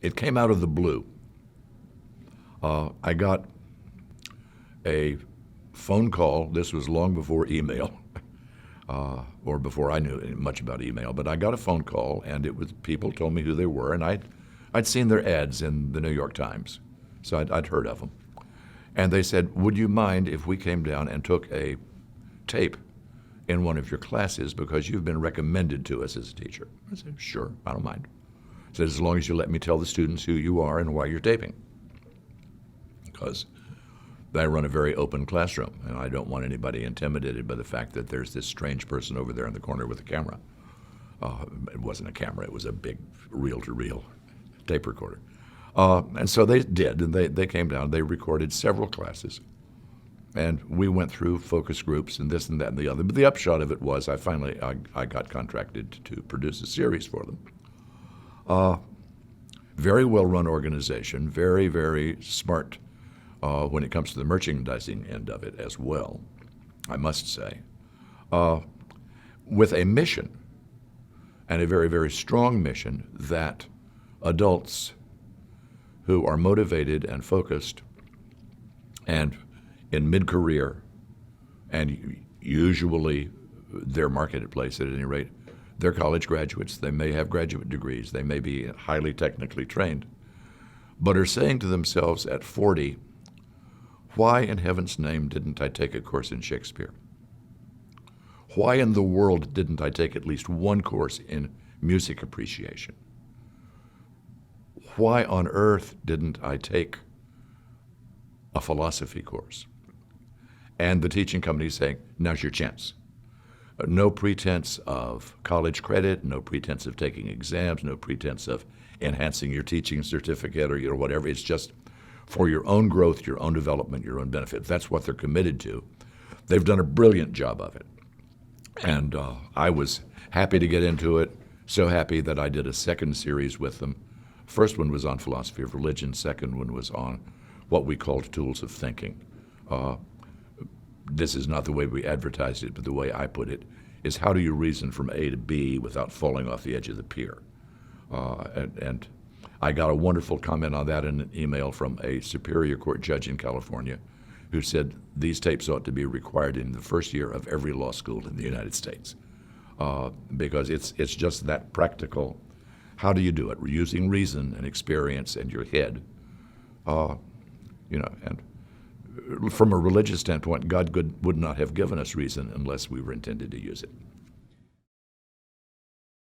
It came out of the blue. I got a phone call. This was long before email, or before I knew much about email. But I got a phone call, and it was people told me who they were, and I'd seen their ads in the New York Times, so I'd heard of them. And they said, "Would you mind if we came down and took a tape in one of your classes because you've been recommended to us as a teacher?" I said, "Sure, I don't mind." He said, "As long as you let me tell the students who you are and why you're taping." Because I run a very open classroom, and I don't want anybody intimidated by the fact that there's this strange person over there in the corner with a camera. It wasn't a camera, it was a big reel-to-reel tape recorder. And so they did, and they came down, they recorded several classes. And we went through focus groups and this and that and the other. But the upshot of it was I got contracted to produce a series for them. Very well-run organization, very, very smart when it comes to the merchandising end of it as well, I must say. With a mission, and a very, very strong mission, that adults who are motivated and focused and in mid-career, and usually their marketplace at any rate, they're college graduates, they may have graduate degrees, they may be highly technically trained, but are saying to themselves at 40, why in heaven's name didn't I take a course in Shakespeare? Why in the world didn't I take at least one course in music appreciation? Why on earth didn't I take a philosophy course? And the teaching company is saying, now's your chance. No pretense of college credit, no pretense of taking exams, no pretense of enhancing your teaching certificate or whatever. It's just for your own growth, your own development, your own benefit. That's what they're committed to. They've done a brilliant job of it. And I was happy to get into it, so happy that I did a second series with them. First one was on philosophy of religion. Second one was on what we called tools of thinking. This is not the way we advertised it, but the way I put it is how do you reason from A to B without falling off the edge of the pier? And I got a wonderful comment on that in an email from a Superior Court judge in California who said these tapes ought to be required in the first year of every law school in the United States because it's just that practical. How do you do it? Using reason and experience and your head. And from a religious standpoint, God would not have given us reason unless we were intended to use it.